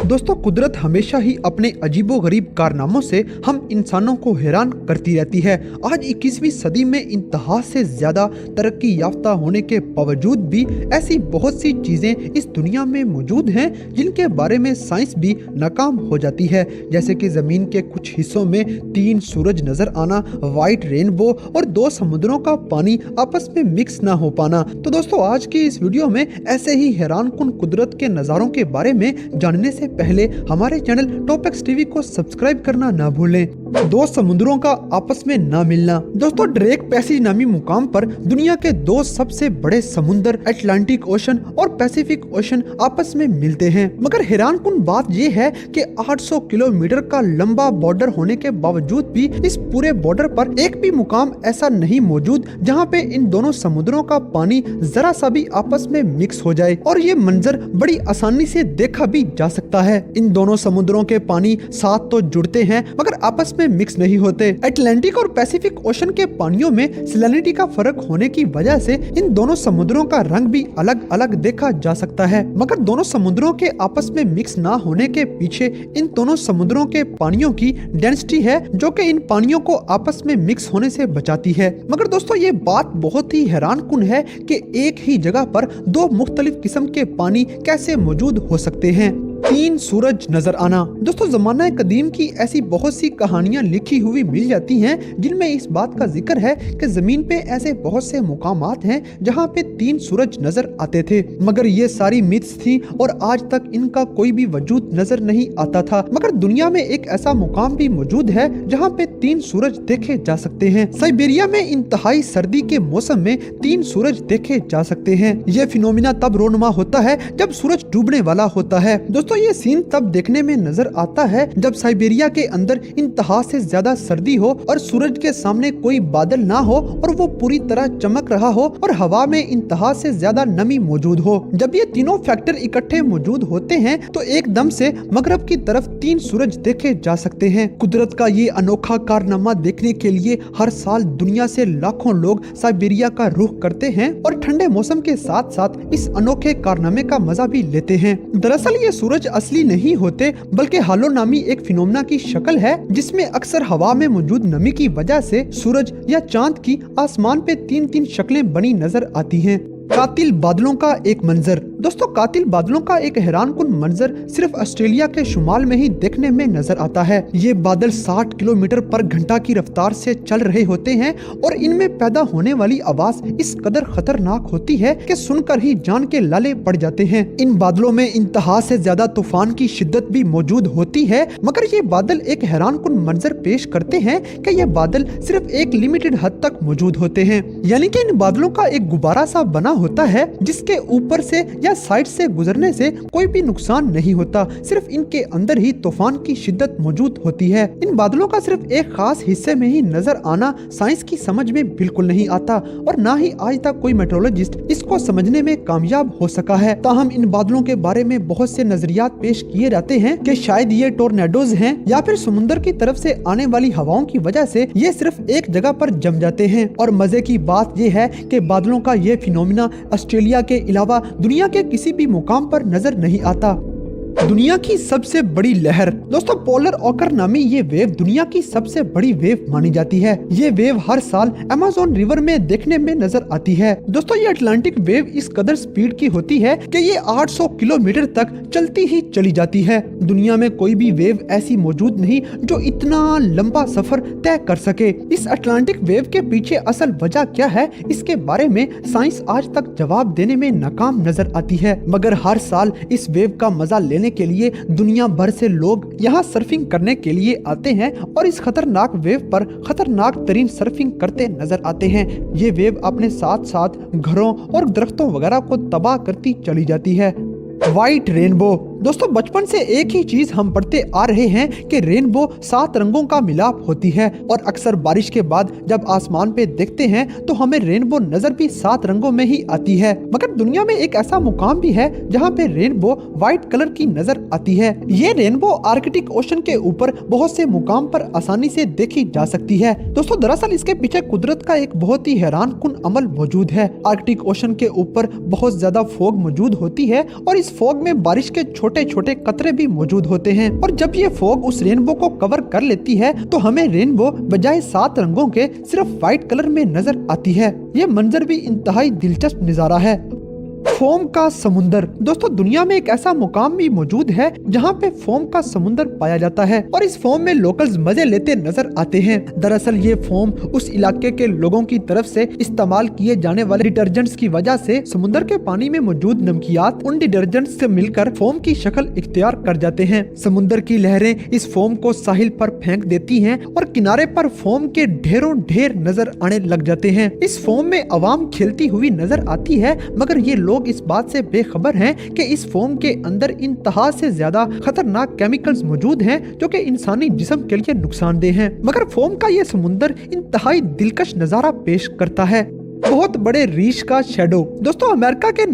दोस्तों, कुदरत हमेशा ही अपने अजीबोगरीब कारनामों से हम इंसानों को हैरान करती रहती है। आज 21वीं सदी में इंतहा से ज्यादा तरक्की याफ्ता होने के बावजूद भी ऐसी बहुत सी चीजें इस दुनिया में मौजूद हैं जिनके बारे में साइंस भी नाकाम हो जाती है। जैसे कि जमीन के कुछ हिस्सों में 3 सूरज नजर आना, व्हाइट रेनबो और 2 समुद्रों का पानी आपस में मिक्स ना हो पाना। तो दोस्तों, आज की इस वीडियो में ऐसे ही हैरानकुन कुदरत के नज़ारों के बारे में जानने से पहले हमारे चैनल टॉपएक्स टीवी को सब्सक्राइब करना ना भूलें। 2 समुद्रों का आपस में ना मिलना। दोस्तों, ड्रेक पैसेज नामी मुकाम पर दुनिया के 2 सबसे बड़े समुद्र अटलांटिक ओशन और पैसिफिक ओशन आपस में मिलते हैं। मगर हैरानकुन बात यह है कि 800 किलोमीटर का लंबा बॉर्डर होने के बावजूद भी इस पूरे बॉर्डर पर एक भी मुकाम ऐसा नहीं मौजूद जहां पे इन दोनों समुद्रों का पानी जरा सा भी आपस में मिक्स हो जाए। और ये मंजर बड़ी आसानी से देखा भी जा सकता है। इन दोनों समुद्रों के पानी साथ तो जुड़ते हैं मगर आपस में मिक्स नहीं होते। अटलांटिक और पैसिफिक ओशन के पानियों में सैलिनिटी का फर्क होने की वजह से इन दोनों समुद्रों का रंग भी अलग अलग देखा जा सकता है। मगर दोनों समुद्रों के आपस में मिक्स ना होने के पीछे इन दोनों समुद्रों के पानियों की डेंसिटी है जो कि इन पानियों को आपस में मिक्स होने से बचाती है। मगर दोस्तों, ये बात बहुत ही हैरानकुन है कि एक ही जगह पर 2 मुख्तलिफ किस्म के पानी कैसे मौजूद हो सकते हैं। 3 सूरज नजर आना। दोस्तों, जमाना कदीम की ऐसी बहुत सी कहानियां लिखी हुई मिल जाती हैं जिनमें इस बात का जिक्र है कि जमीन पे ऐसे बहुत से मुकामात हैं जहां पे 3 सूरज नजर आते थे। मगर ये सारी मिथ्स थी और आज तक इनका कोई भी वजूद नजर नहीं आता था। मगर दुनिया में एक ऐसा मुकाम भी मौजूद है जहां पे 3 सूरज देखे जा सकते हैं। साइबेरिया में इंतहाई सर्दी के मौसम में 3 सूरज देखे जा सकते हैं। ये फिनोमिना तब रोनुमा होता है जब सूरज डूबने वाला होता है। दोस्तों, ये सीन तब देखने में नजर आता है जब साइबेरिया के अंदर इंतहा से ज्यादा सर्दी हो और सूरज के सामने कोई बादल ना हो और वो पूरी तरह चमक रहा हो और हवा में इंतहा से ज्यादा नमी मौजूद हो। जब ये तीनों फैक्टर इकट्ठे मौजूद होते हैं तो एकदम से मगरब की तरफ 3 सूरज देखे जा सकते हैं। कुदरत का ये अनोखा कारनामा देखने के लिए हर साल दुनिया से लाखों लोग साइबेरिया का रुख करते हैं और ठंडे मौसम के साथ साथ इस अनोखे कारनामे का मजा भी लेते हैं। दरअसल ये सूरज असली नहीं होते बल्कि हालो नामी एक फिनोमेना की शक्ल है जिसमें अक्सर हवा में मौजूद नमी की वजह से सूरज या चांद की आसमान पे 3-3 शक्लें बनी नजर आती हैं। कातिल बादलों का एक मंजर। दोस्तों, कातिल बादलों का एक हैरानकुन मंजर सिर्फ ऑस्ट्रेलिया के शुमाल में ही देखने में नजर आता है। ये बादल 60 किलोमीटर पर घंटा की रफ्तार से चल रहे होते हैं और इनमें पैदा होने वाली आवाज इस कदर खतरनाक होती है कि सुनकर ही जान के लाले पड़ जाते हैं। इन बादलों में इंतहा से ज्यादा तूफान की शिद्दत भी मौजूद होती है। मगर ये बादल एक हैरानकुन मंजर पेश करते हैं कि ये बादल सिर्फ एक लिमिटेड हद तक मौजूद होते हैं। यानी कि इन बादलों का एक गुब्बारा सा बना होता है जिसके ऊपर से या साइड से गुजरने से कोई भी नुकसान नहीं होता। सिर्फ इनके अंदर ही तूफान की शिद्दत मौजूद होती है। इन बादलों का सिर्फ एक खास हिस्से में ही नजर आना साइंस की समझ में बिल्कुल नहीं आता और ना ही आज तक कोई मेट्रोलॉजिस्ट इसको समझने में कामयाब हो सका है। ताहम इन बादलों के बारे में बहुत से नजरियात पेश किए जाते हैं कि शायद ये टोर्नेडोज हैं या फिर समुद्र की तरफ से आने वाली हवाओं की वजह से ये सिर्फ एक जगह पर जम जाते हैं। और मजे की बात ये है कि बादलों का ये फिनोमिना ऑस्ट्रेलिया के अलावा दुनिया के किसी भी मुकाम पर नजर नहीं आता। दुनिया की सबसे बड़ी लहर। दोस्तों, पोलर ऑकर नामी ये वेव दुनिया की सबसे बड़ी वेव मानी जाती है। ये वेव हर साल अमेज़न रिवर में देखने में नजर आती है। दोस्तों, ये अटलांटिक वेव इस कदर स्पीड की होती है कि ये 800 किलोमीटर तक चलती ही चली जाती है। दुनिया में कोई भी वेव ऐसी मौजूद नहीं जो इतना लंबा सफर तय कर सके। इस अटलांटिक वेव के पीछे असल वजह क्या है, इसके बारे में साइंस आज तक जवाब देने में नाकाम नजर आती है। मगर हर साल इस वेव का मजा लेने के लिए दुनिया भर से लोग यहाँ सर्फिंग करने के लिए आते हैं और इस खतरनाक वेव पर खतरनाक तरीन सर्फिंग करते नजर आते हैं। ये वेव अपने साथ साथ घरों और दरख्तों वगैरह को तबाह करती चली जाती है। White rainbow. दोस्तों, बचपन से एक ही चीज हम पढ़ते आ रहे हैं कि रेनबो 7 रंगों का मिलाप होती है और अक्सर बारिश के बाद जब आसमान पे देखते हैं तो हमें रेनबो नजर भी 7 रंगों में ही आती है। मगर दुनिया में एक ऐसा मुकाम भी है जहाँ पे रेनबो व्हाइट कलर की नजर आती है। ये रेनबो आर्कटिक ओशन के ऊपर बहुत से मुकाम पर आसानी से देखी जा सकती है। दोस्तों, दरअसल इसके पीछे कुदरत का एक बहुत ही हैरानकुन अमल मौजूद है। आर्कटिक ओशन के ऊपर बहुत ज्यादा फॉग मौजूद होती है और इस फॉग में बारिश के छोटे छोटे छोटे कतरे भी मौजूद होते हैं। और जब ये फॉग उस रेनबो को कवर कर लेती है तो हमें रेनबो बजाय 7 रंगों के सिर्फ व्हाइट कलर में नजर आती है। ये मंजर भी इंतहाई दिलचस्प नजारा है। फोम का समुंदर। दोस्तों, दुनिया में एक ऐसा मुकाम भी मौजूद है जहाँ पे फोम का समुंदर पाया जाता है और इस फोम में लोकल्स मजे लेते नजर आते हैं। दरअसल ये फोम उस इलाके के लोगों की तरफ से इस्तेमाल किए जाने वाले डिटर्जेंट्स की वजह से समुंदर के पानी में मौजूद नमकियात उन डिटर्जेंट्स से मिलकर फोम की शक्ल इख्तियार कर जाते हैं। समुंदर की लहरें इस फोम को साहिल पर फेंक देती हैं और किनारे पर फोम के ढेरों ढेर नजर आने लग जाते हैं। इस फोम में अवाम खेलती हुई नजर आती है, मगर ये लोग इस बात से बेखबर हैं कि इस फोम के अंदर इंतहा से ज्यादा खतरनाक केमिकल्स मौजूद हैं जो कि इंसानी जिस्म के लिए नुकसानदेह हैं। मगर फोम का ये समुंदर इंतहाई दिलकश नजारा पेश करता है। बहुत बड़े रीछ का शैडो। दोस्तों, अमेरिका के